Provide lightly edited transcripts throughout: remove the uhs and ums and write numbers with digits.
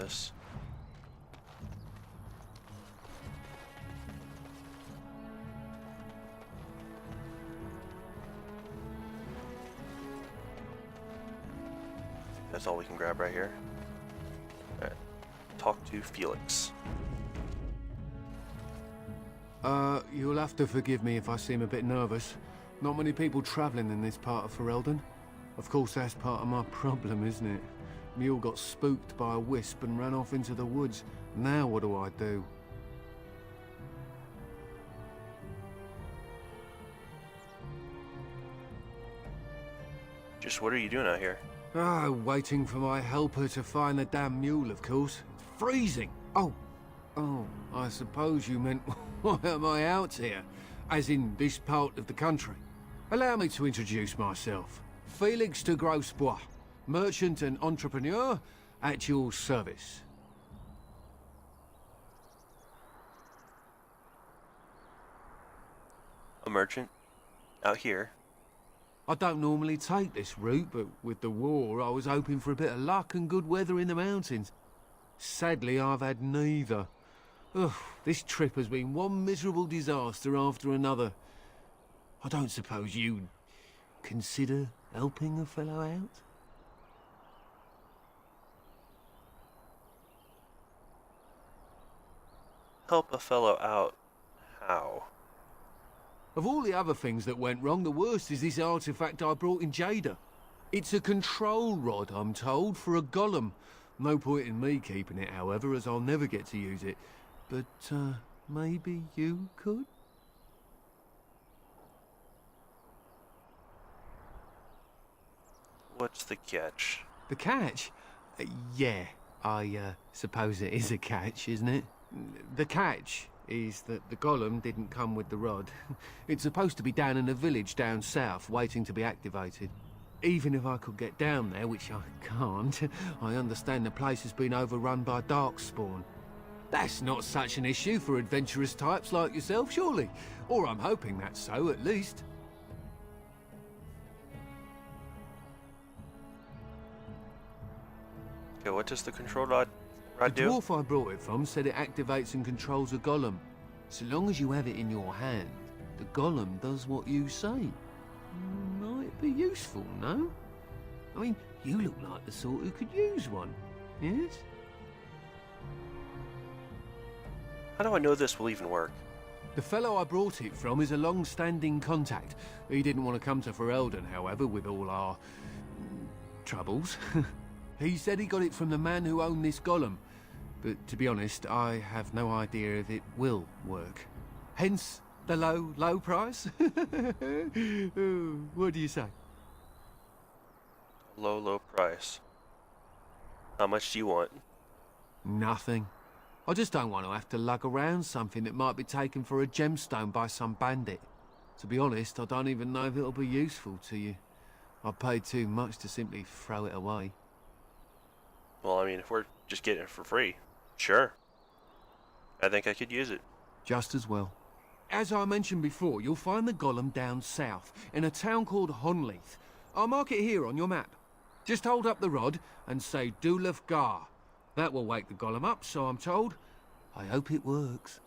this. That's all we can grab right here. Alright. Talk to Felix. You'll have to forgive me if I seem a bit nervous. Not many people travelling in this part of Ferelden. Of course, that's part of my problem, isn't it? Mule got spooked by a wisp and ran off into the woods. Now what do I do? Just what are you doing out here? Waiting for my helper to find the damn mule, of course. It's freezing! Oh, I suppose you meant, why am I out here? As in this part of the country. Allow me to introduce myself. Felix de Grosbois, merchant and entrepreneur at your service. A merchant? Out here? I don't normally take this route, but with the war, I was hoping for a bit of luck and good weather in the mountains. Sadly, I've had neither. Ugh, this trip has been one miserable disaster after another. I don't suppose you'd consider helping a fellow out? Help a fellow out? How? Of all the other things that went wrong, the worst is this artifact I brought in Jada. It's a control rod, I'm told, for a golem. No point in me keeping it, however, as I'll never get to use it. But, maybe you could? What's the catch? The catch? Yeah, I suppose it is a catch, isn't it? The catch is that the golem didn't come with the rod. It's supposed to be down in a village down south, waiting to be activated. Even if I could get down there, which I can't, I understand the place has been overrun by darkspawn. That's not such an issue for adventurous types like yourself, surely? Or I'm hoping that's so, at least. Okay, what does the control rod The do? dwarf I brought it from said it activates and controls a golem. So long as you have it in your hand, the golem does what you say. Might be useful, no? I mean, you look like the sort who could use one, yes? How do I know this will even work? The fellow I brought it from is a long-standing contact. He didn't want to come to Ferelden, however, with all our troubles. He said he got it from the man who owned this golem. But to be honest, I have no idea if it will work. Hence the low price. What do you say? Low price. How much do you want? Nothing. I just don't want to have to lug around something that might be taken for a gemstone by some bandit. To be honest, I don't even know if it'll be useful to you. I paid too much to simply throw it away. Well, I mean, if we're just getting it for free, sure. I think I could use it. Just as well. As I mentioned before, you'll find the golem down south, in a town called Honnleath. I'll mark it here on your map. Just hold up the rod and say Dulaf Gar. That will wake the golem up, so I'm told. I hope it works.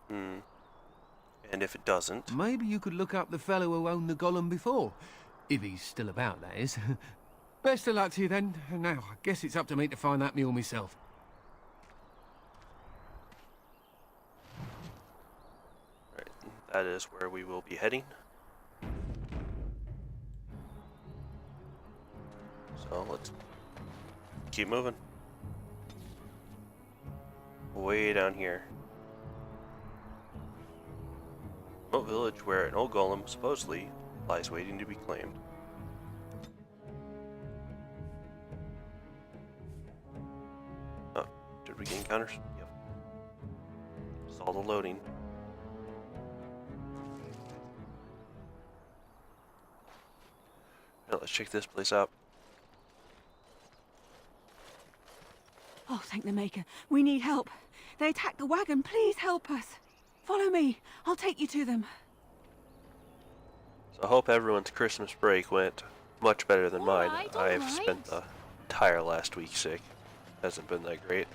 And if it doesn't? Maybe you could look up the fellow who owned the golem before. If he's still about, that is. Best of luck to you then. Now, I guess it's up to me to find that mule myself. Right, that is where we will be heading. So let's keep moving. Way down here. Remote village where an old golem supposedly lies waiting to be claimed. Oh, did we get encounters? Yep. Saw the loading. Now let's check this place out. Oh, thank the Maker. We need help. They attacked the wagon. Please help us. Follow me. I'll take you to them. So I hope everyone's Christmas break went much better than mine. Alright, I've alright. spent the entire last week sick. Hasn't been that great.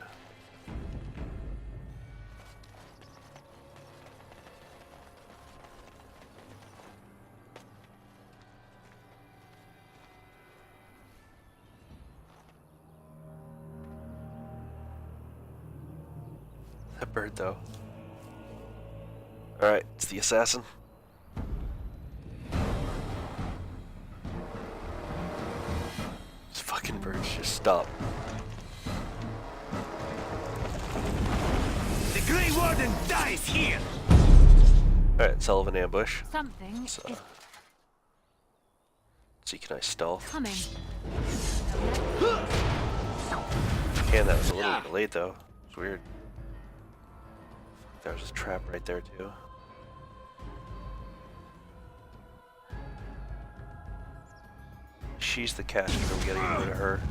That bird though. Alright, it's the assassin. This fucking birds just stop. The Grey Warden dies here! Alright, Sullivan ambush. Something Let's, is see, can I stealth? coming. Can, that was a little delayed though. It's weird. There was a trap right there too. She's the caster, we gotta get rid of her.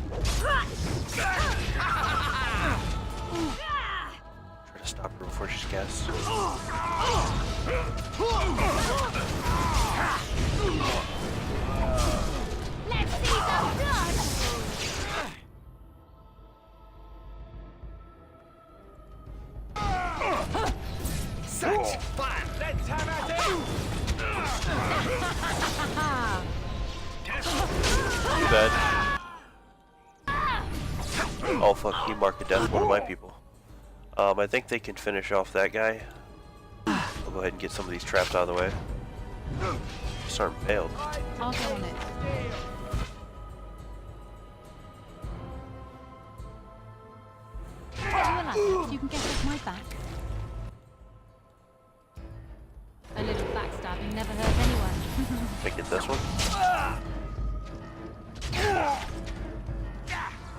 Try to stop her before she's cast. Let's see some blood! Such fun! Let's have at Too bad. Oh fuck, he marked a death one of my people. I think they can finish off that guy. I'll go ahead and get some of these traps out of the way. Just aren't failed. I'll go on it. Relax, you can get off my back. A little backstabbing never hurt anyone. Can I get this one?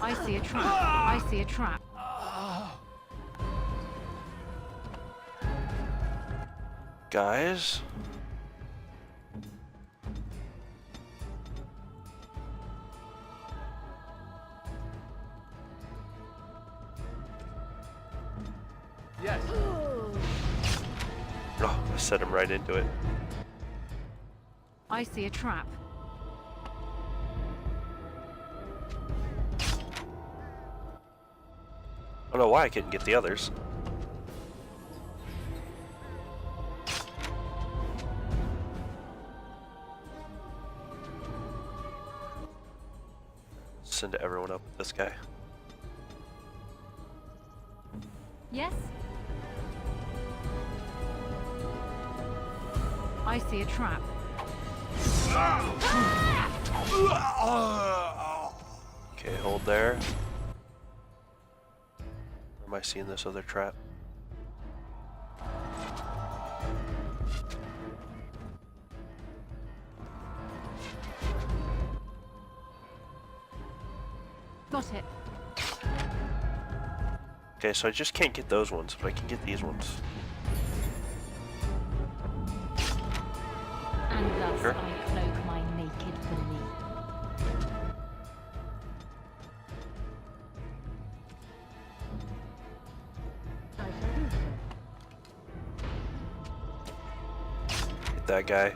I see a trap. I see a trap. Guys? Yes. Oh, I set him right into it. I see a trap. I don't know why I couldn't get the others. Send everyone up with this guy. Yes? I see a trap. Okay, hold there. Or am I seeing this other trap? Got it. Okay, so I just can't get those ones, but I can get these ones. And thus Sure. I cloak my naked belief. Get that guy.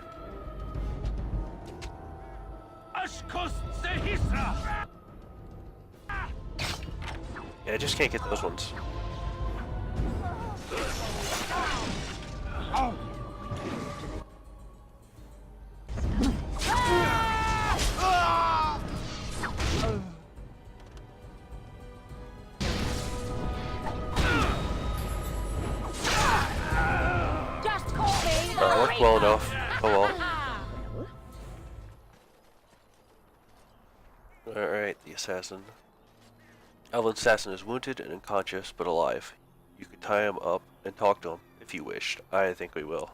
Yeah, I just can't get those ones. Just call me the That worked well enough. Oh well. Alright, the assassin. Elven assassin is wounded and unconscious, but alive. You can tie him up and talk to him if you wished. I think we will.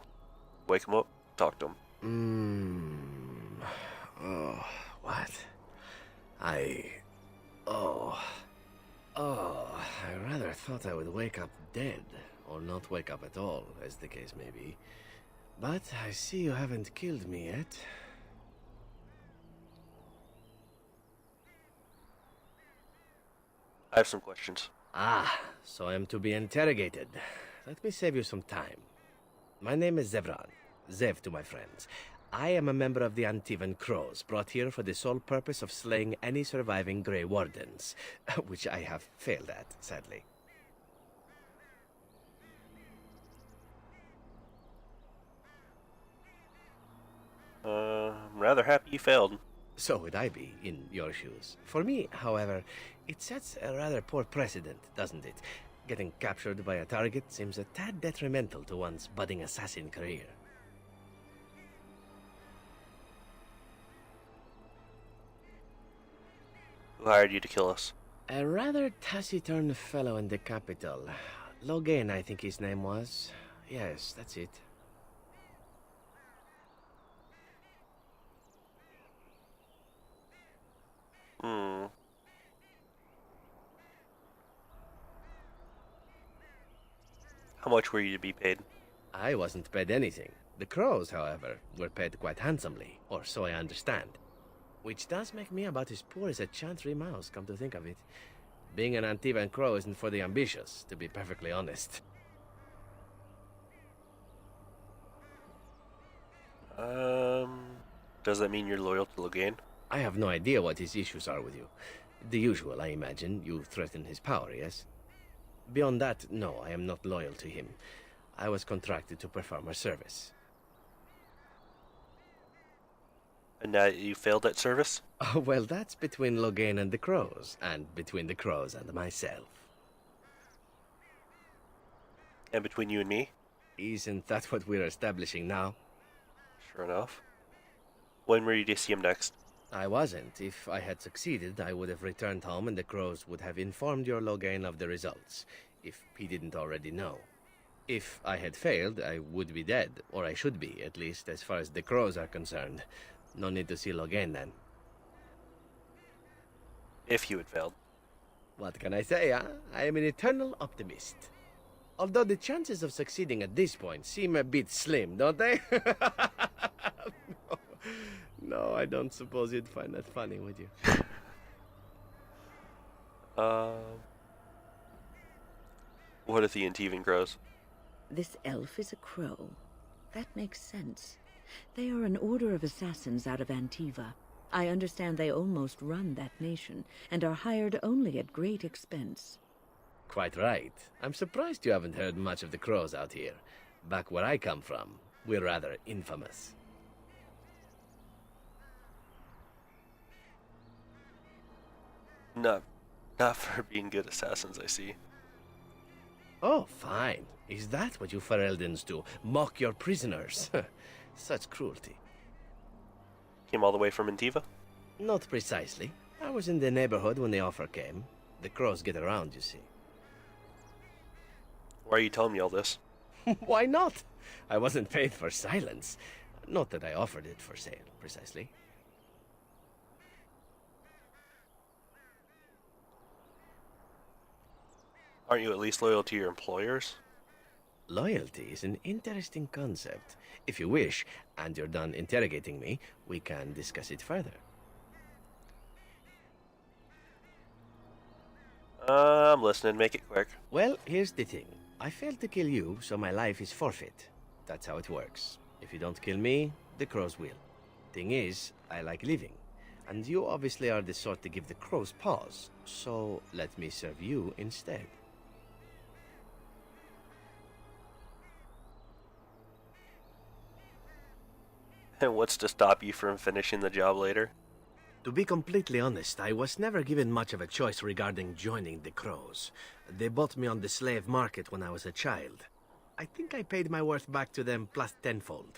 Wake him up, talk to him. Oh, what? I rather thought I would wake up dead, or not wake up at all, as the case may be. But I see you haven't killed me yet. I have some questions. Ah, so I am to be interrogated. Let me save you some time. My name is Zevran. Zev to my friends. I am a member of the Antivan Crows, brought here for the sole purpose of slaying any surviving Grey Wardens, which I have failed at, sadly. I'm rather happy you failed. So would I be, in your shoes. For me, however, it sets a rather poor precedent, doesn't it? Getting captured by a target seems a tad detrimental to one's budding assassin career. Who hired you to kill us? A rather taciturn fellow in the capital. Logan, I think his name was. Yes, that's it. Hmm. How much were you to be paid? I wasn't paid anything. The Crows, however, were paid quite handsomely, or so I understand. Which does make me about as poor as a chantry mouse, come to think of it. Being an Antivan Crow isn't for the ambitious, to be perfectly honest. Does that mean you're loyal to Logan? I have no idea what his issues are with you. The usual, I imagine. You threaten his power, yes? Beyond that, no, I am not loyal to him. I was contracted to perform a service. And now you failed that service? Oh, well, that's between Logan and the Crows, and between the Crows and myself. And between you and me? Isn't that what we're establishing now? Sure enough. When were you to see him next? I wasn't. If I had succeeded, I would have returned home and the Crows would have informed your Logan of the results, if he didn't already know. If I had failed, I would be dead, or I should be, at least as far as the Crows are concerned. No need to see Logan then. If you had failed. What can I say, huh? I am an eternal optimist. Although the chances of succeeding at this point seem a bit slim, don't they? No, I don't suppose you'd find that funny, would you? What if the Antivan grows? This elf is a crow. That makes sense. They are an order of assassins out of Antiva. I understand they almost run that nation, and are hired only at great expense. Quite right. I'm surprised you haven't heard much of the Crows out here. Back where I come from, we're rather infamous. Not for being good assassins, I see. Oh, fine. Is that what you Fereldans do? Mock your prisoners? Such cruelty. Came all the way from Antiva? Not precisely. I was in the neighborhood when the offer came. The Crows get around, you see. Why are you telling me all this? Why not? I wasn't paid for silence. Not that I offered it for sale, precisely. Aren't you at least loyal to your employers? Loyalty is an interesting concept. If you wish, and you're done interrogating me, we can discuss it further. I'm listening. Make it quick. Well, here's the thing. I failed to kill you, so my life is forfeit. That's how it works. If you don't kill me, the Crows will. Thing is, I like living. And you obviously are the sort to give the Crows pause, so let me serve you instead. And what's to stop you from finishing the job later? To be completely honest, I was never given much of a choice regarding joining the Crows. They bought me on the slave market when I was a child. I think I paid my worth back to them plus tenfold.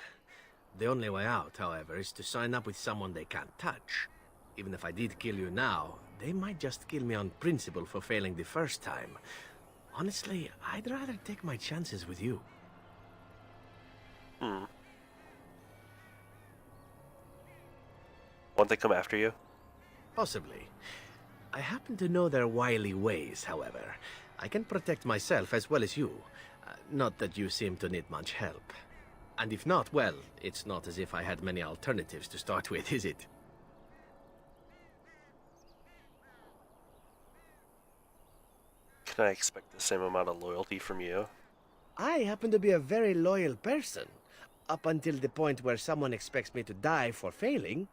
The only way out, however, is to sign up with someone they can't touch. Even if I did kill you now, they might just kill me on principle for failing the first time. Honestly, I'd rather take my chances with you. Won't they come after you? Possibly. I happen to know their wily ways, however. I can protect myself as well as you. Not that you seem to need much help. And if not, well, it's not as if I had many alternatives to start with, is it? Can I expect the same amount of loyalty from you? I happen to be a very loyal person. up until the point where someone expects me to die for failing,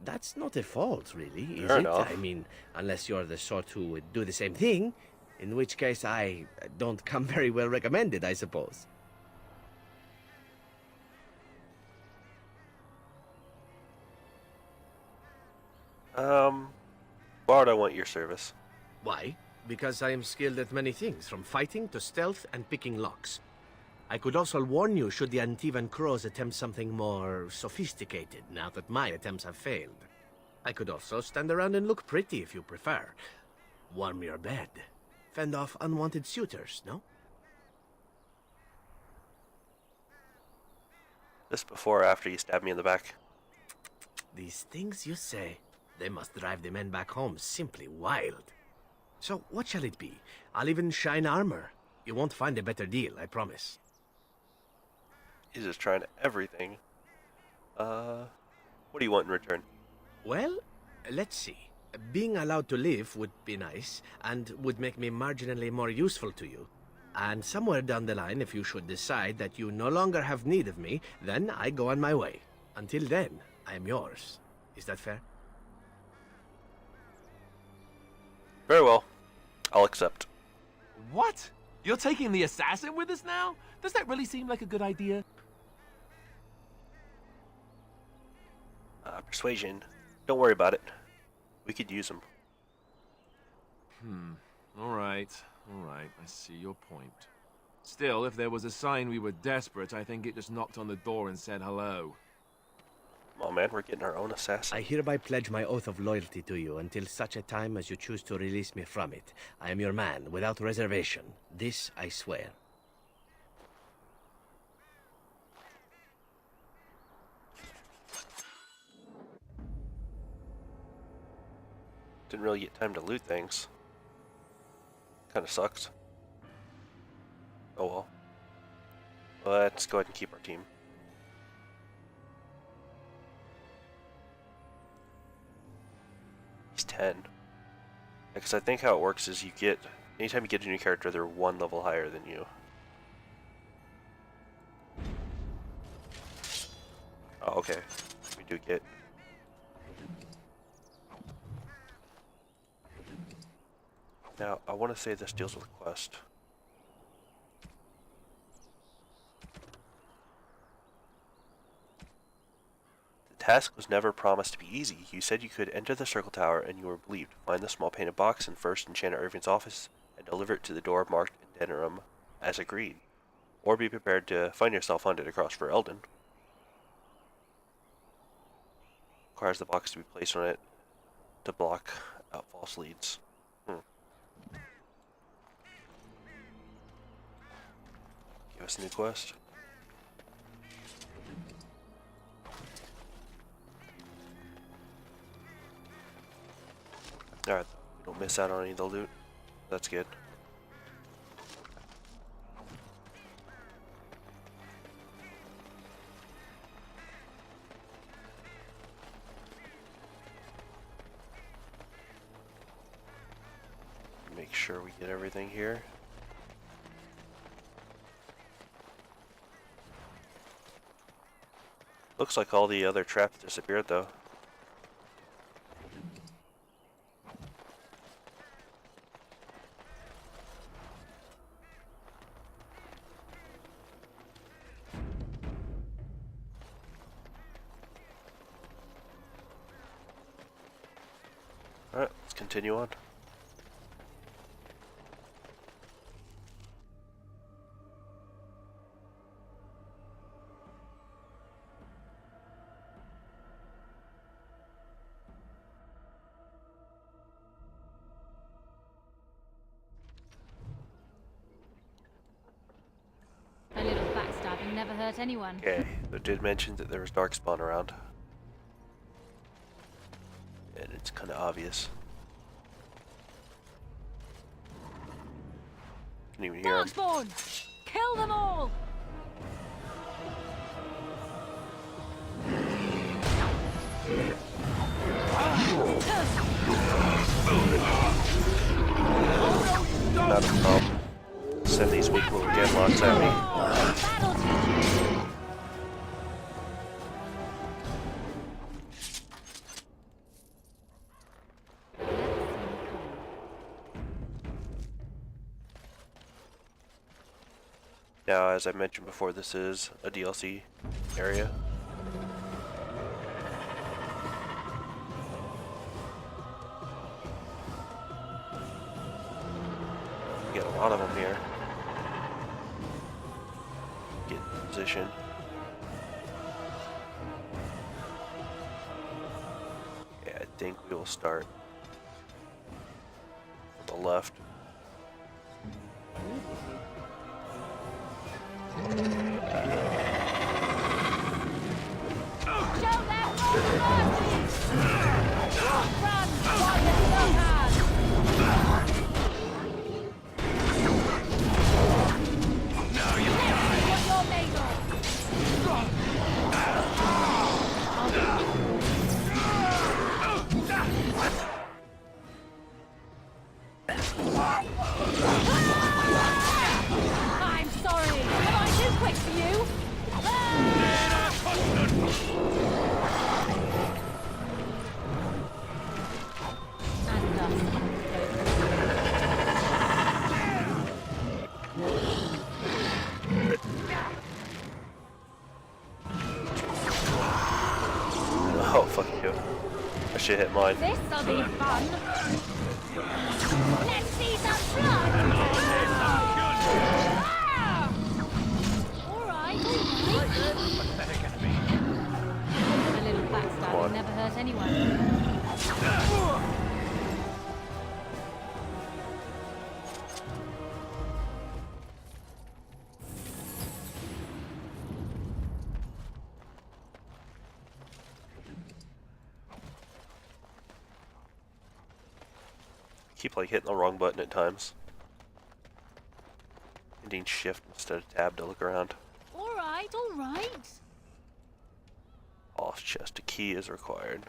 that's not a fault, really, is Fair it? enough. I mean, unless you're the sort who would do the same thing, in which case I don't come very well recommended, I suppose. Why would I want your service? Why? Because I am skilled at many things, from fighting to stealth and picking locks. I could also warn you should the Antivan Crows attempt something more sophisticated, now that my attempts have failed. I could also stand around and look pretty if you prefer. Warm your bed. Fend off unwanted suitors, no? This before or after you stab me in the back? These things you say, they must drive the men back home simply wild. So what shall it be? I'll even shine armor. You won't find a better deal, I promise. He's just trying everything. What do you want in return? Well, let's see. Being allowed to live would be nice, and would make me marginally more useful to you. And somewhere down the line, if you should decide that you no longer have need of me, then I go on my way. Until then, I am yours. Is that fair? Very well. I'll accept. What? You're taking the assassin with us now? Does that really seem like a good idea? Persuasion. Don't worry about it. We could use him. Alright, I see your point. Still, if there was a sign we were desperate, I think it just knocked on the door and said hello. Come on, man, we're getting our own assassin. I hereby pledge my oath of loyalty to you until such a time as you choose to release me from it. I am your man, without reservation. This I swear. Didn't really get time to loot things. Kinda sucks. Oh well. Let's go ahead and keep our team. He's 10. Because I think how it works is anytime you get a new character, they're one level higher than you. Oh, okay. We do get... Now, I want to say this deals with a quest. The task was never promised to be easy. You said you could enter the circle tower and you were believed. Find the small painted box and first enchant Irving's office and deliver it to the door marked Indenerum as agreed. Or be prepared to find yourself hunted across for Eldon. Requires the box to be placed on it to block out false leads. Give us a new quest. Alright, we don't miss out on any of the loot. That's good. Make sure we get everything here. Looks like all the other traps disappeared though. Alright, let's continue on. A little backstabbing never hurt anyone. Okay, so it did mention that there was darkspawn around. And it's kind of obvious. Can even hear him. Darkspawn! Kill them all! Not a problem. Send these weak little deadlocks at me. Now, as I mentioned before, this is a DLC area. We got a lot of them here. Get in position. Yeah, I think we will start from the left. I'm sorry. Am I too quick for you? And Oh, fuck you. I should hit mine. this'll be fun. Let's see some blood. All right. A little backstabbing never hurt anyone. Keep like hitting the wrong button at times. Hitting shift instead of tab to look around. All right, all right. Off chest, a key is required.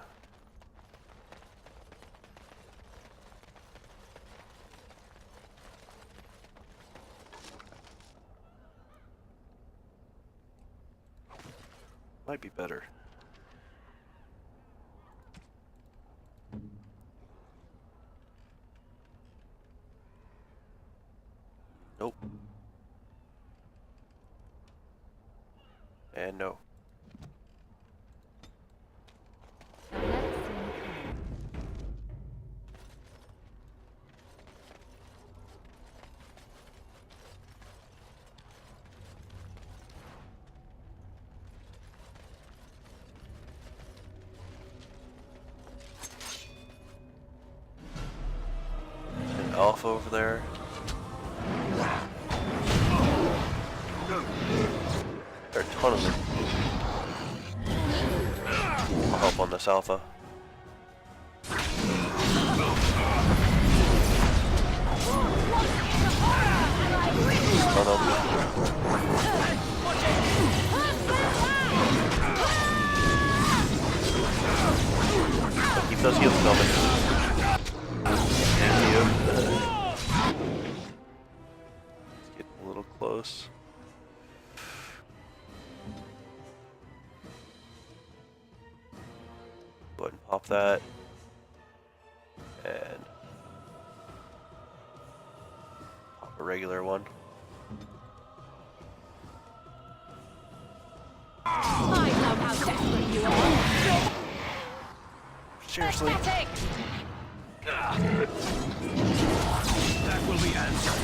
Might be better. Nope. And no. Now let's see. An alpha over there. There are a ton of them. I'll help on this alpha. Ton of them. Keep those heals coming. And you. Let's get a little close. Go ahead and pop that. And pop a regular one. I know how desperate you are. Seriously. Pathetic. That will be answered.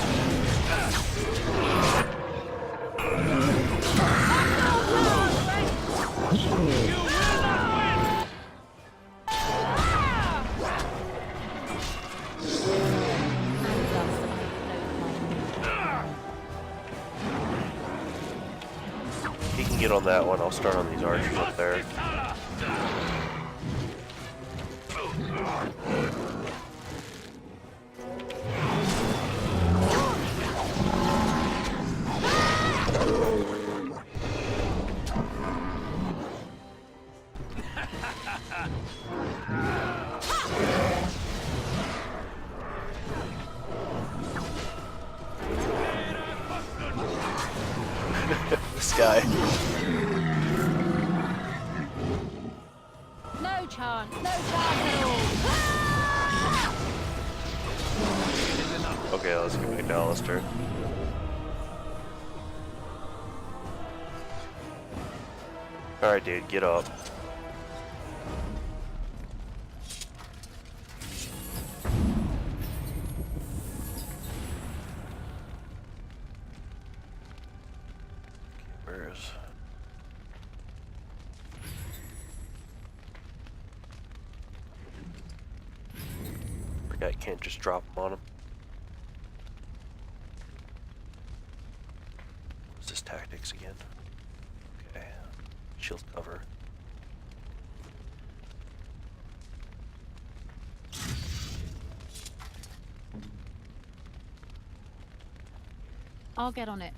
He can get on that one. I'll start on these archers up there. This guy. No chance at all. Okay, let's get back to Alistair. Alright, dude, get up. Where is... Forgot you can't just drop them on him. What's this tactics again? Okay. Shield cover. I'll get on it.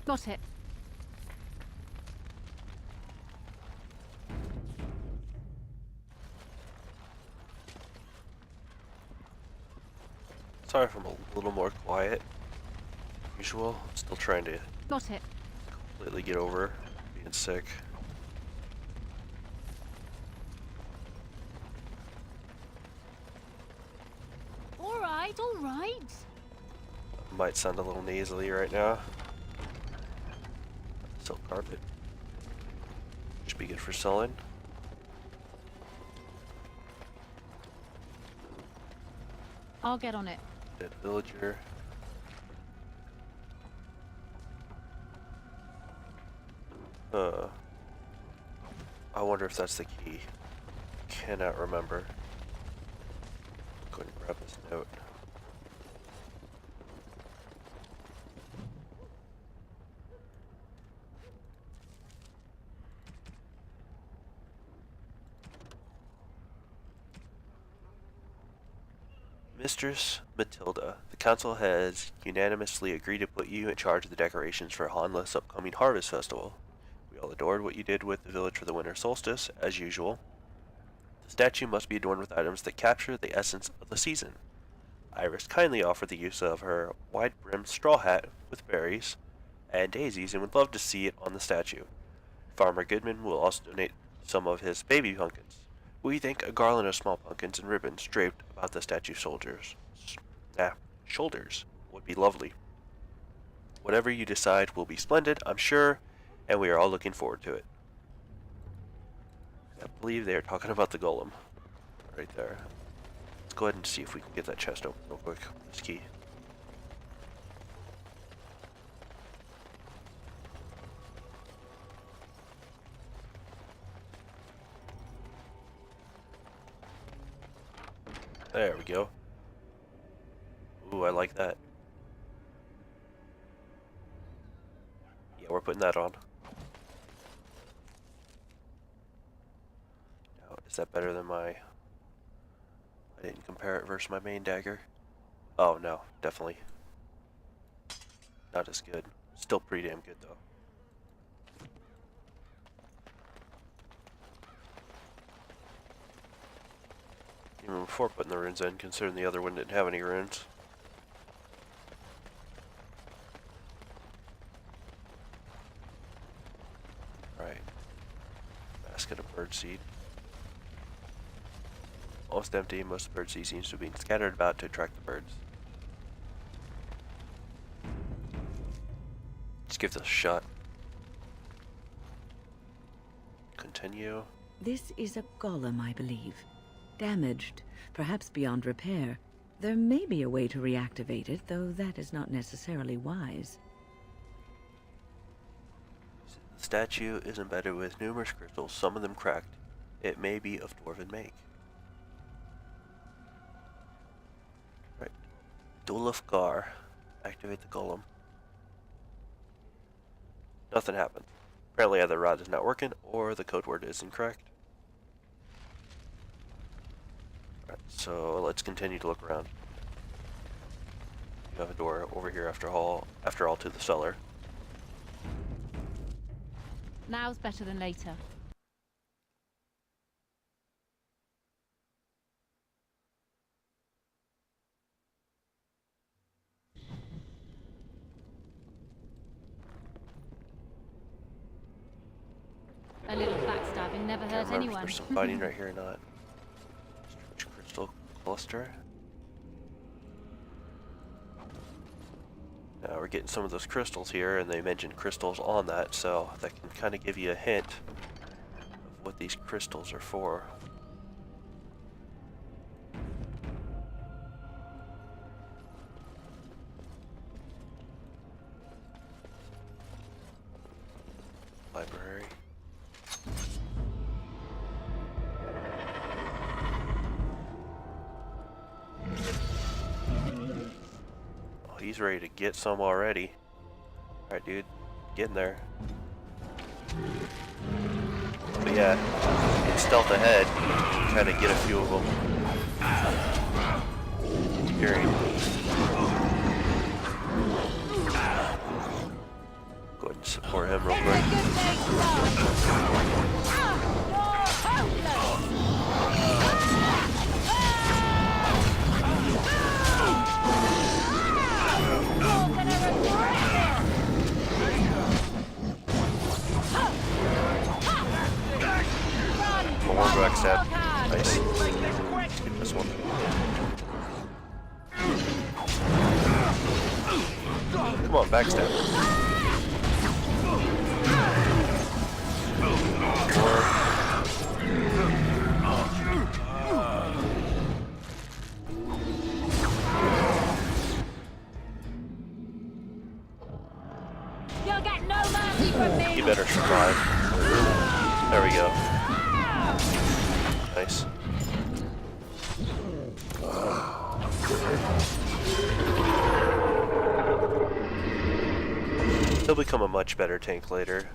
Got it. Sorry if I'm a little more quiet than usual. I'm still trying to Got it. completely get over being sick. All right, all right. Might sound a little nasally right now. Silk carpet. Should be good for selling. I'll get on it. Dead villager. I wonder if that's the key. Cannot remember. Go ahead and grab this note. Mistress Matilda, the council has unanimously agreed to put you in charge of the decorations for Honnleath's upcoming harvest festival. We all adored what you did with the village for the winter solstice, as usual. The statue must be adorned with items that capture the essence of the season. Iris kindly offered the use of her wide-brimmed straw hat with berries and daisies and would love to see it on the statue. Farmer Goodman will also donate some of his baby pumpkins. We think a garland of small pumpkins and ribbons draped about the statue's shoulders would be lovely. Whatever you decide will be splendid, I'm sure, and we are all looking forward to it. I believe they are talking about the golem. Right there. Let's go ahead and see if we can get that chest open real quick with this key. There we go. Ooh, I like that. Yeah, we're putting that on. Now, is that better than my... I didn't compare it versus my main dagger. Oh, no, definitely. Not as good. Still pretty damn good, though. Even before putting the runes in, considering the other one didn't have any runes. Right. Basket of birdseed. Almost empty, most of the birdseed seems to be scattered about to attract the birds. Let's give this a shot. Continue. This is a golem, I believe. Damaged, perhaps beyond repair. There may be a way to reactivate it, though that is not necessarily wise. The statue is embedded with numerous crystals, some of them cracked. It may be of dwarven make. Right. Dulafgar. Activate the golem. Nothing happened. Apparently either rod is not working, or the code word is incorrect. Right, so let's continue to look around. You have a door over here after all to the cellar. Now's better than later. A little backstabbing never Can't hurt remember if anyone. there's some fighting right here or not. Strange crystal cluster. Now we're getting some of those crystals here, and they mentioned crystals on that, so that can kind of give you a hint of what these crystals are for. Library. Oh, he's ready to get some already. Alright, dude. Get in there. But yeah, in stealth ahead, try to get a few of them. Hearing. Go ahead and support him real quick. More backstab. Nice. Get this one. Come on, backstab. You'll get no mercy from me. You better survive. There we go. Nice. He'll become a much better tank later.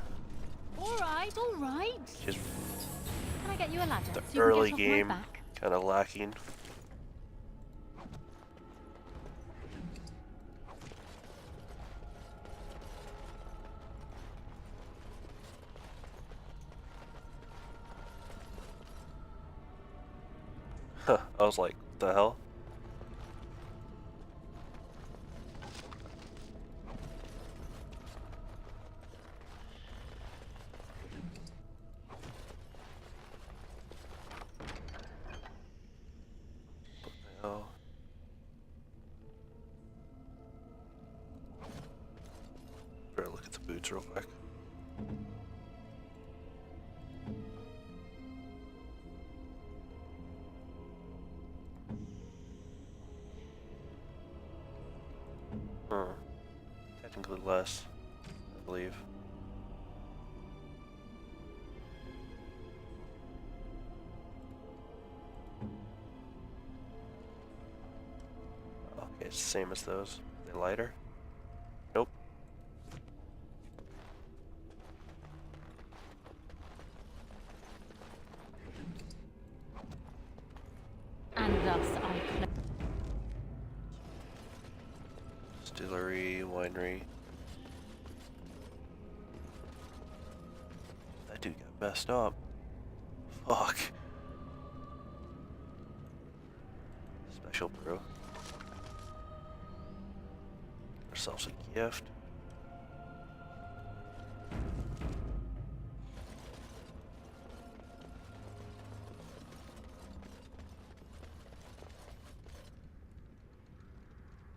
All right, all right. Just Can I get you a ladder? the so you early can get off my game back? kind of lacking. Huh, I was like, what the hell? What the hell? Better look at the boots real quick. Technically less, I believe. Okay, it's the same as those. Are they lighter? Nope. And thus I close. Distillery, winery. That dude got messed up. Fuck. Special brew. Ourselves a gift.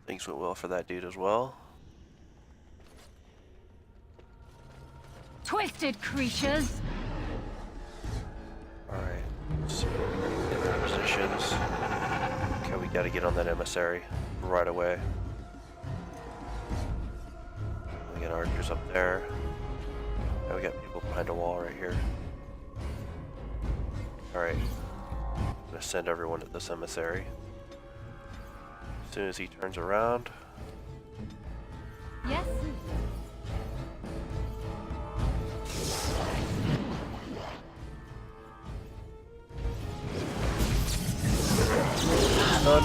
Things went well for that dude as well. Twisted creatures. Alright, so get our positions. Okay, we gotta get on that emissary right away. We got archers up there. Now we got people behind a wall right here. Alright, I'm gonna send everyone to this emissary. As soon as he turns around, Yes. done.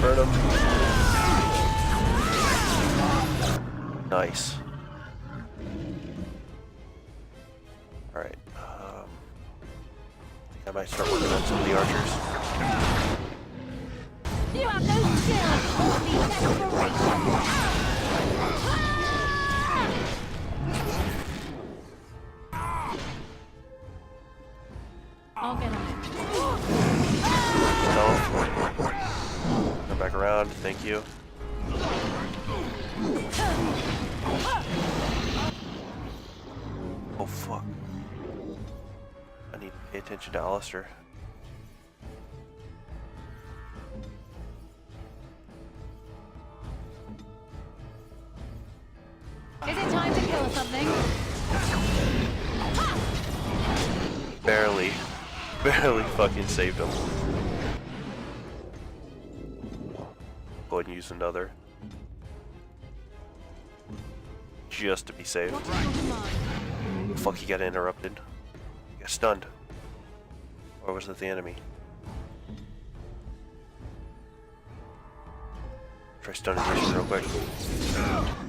Burn him. Nice. Alright, I might start working on some of the archers. You have no skill or the desperation. I'll get on. No. Come back back around, thank you. Oh fuck. I need to pay attention to Alistair. Is it time to kill something? Barely fucking saved him. Go ahead and use another. Just to be safe. What is your command? Fuck, he got interrupted. He got stunned. Or was it the enemy? Try stunning Christian real quick.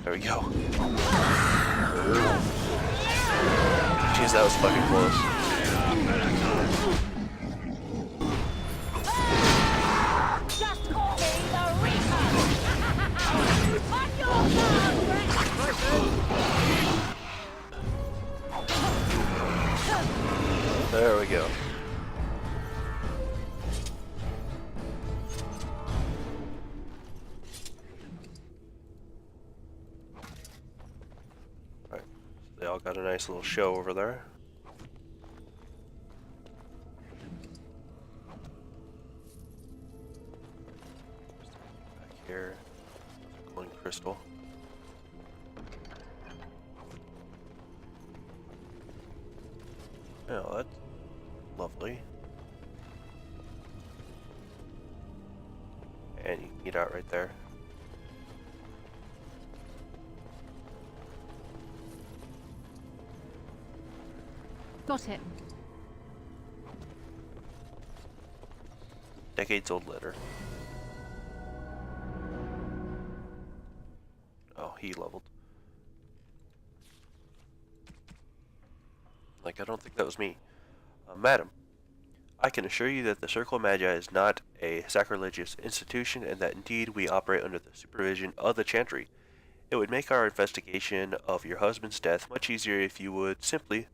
There we go. Jeez, that was fucking close. Just call me the Reaper! On your guard, There we go. Alright, so they all got a nice little show over there. Back here, another glowing crystal. Oh, that's lovely. And you can get out right there. Got it. Decades old letter. Oh, he leveled. Like, I don't think that was me. Madam, I can assure you that the Circle of Magi is not a sacrilegious institution and that indeed we operate under the supervision of the Chantry. It would make our investigation of your husband's death much easier if you would simply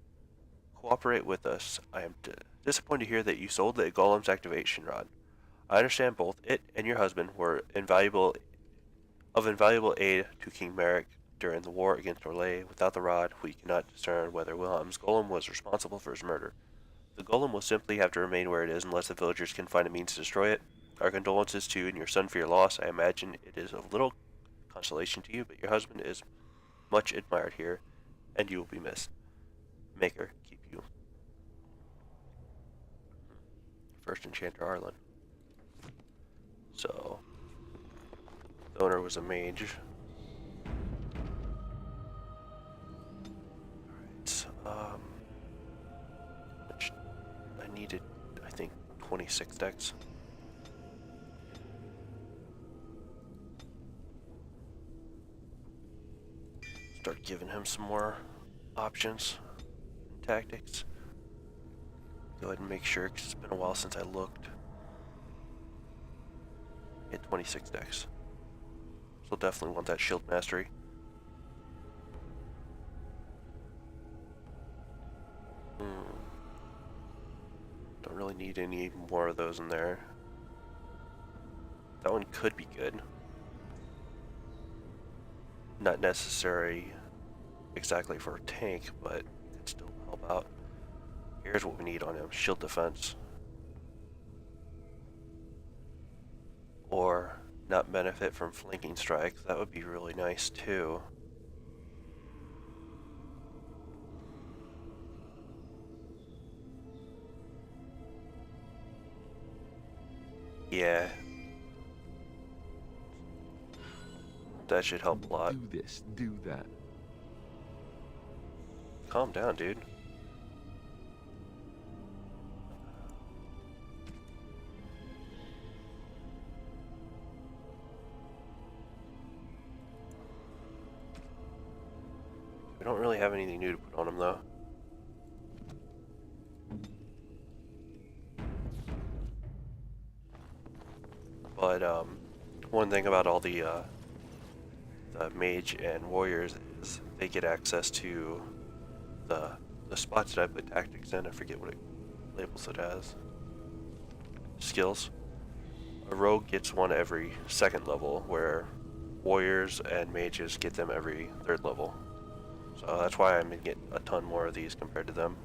cooperate with us. I am disappointed to hear that you sold the Golem's activation rod. I understand both it and your husband were invaluable aid to King Merrick during the war against Orlais. Without the rod, we cannot discern whether Wilhelm's golem was responsible for his murder. The golem will simply have to remain where it is unless the villagers can find a means to destroy it. Our condolences to you and your son for your loss. I imagine it is of little consolation to you, but your husband is much admired here, and you will be missed. Maker, keep you. First Enchanter Arlen. So, the owner was a mage. Alright, which I needed, I think, 26 decks. Start giving him some more options and tactics. Go ahead and make sure, because it's been a while since I looked. Hit 26 decks. So definitely want that shield mastery. Don't really need any more of those in there. That one could be good. Not necessary exactly for a tank, but could still help out. Here's what we need on him: shield defense. Or not benefit from flanking strikes. That would be really nice too. Yeah. That should help a lot. Do this, do that. Calm down, dude. We don't really have anything new to put on him, though. But, one thing about all the mage and warriors is they get access to the spots that I put tactics in. I forget what it labels it as. Skills. A rogue gets one every 2nd level, where warriors and mages get them every 3rd level. So that's why I'm gonna get a ton more of these compared to them.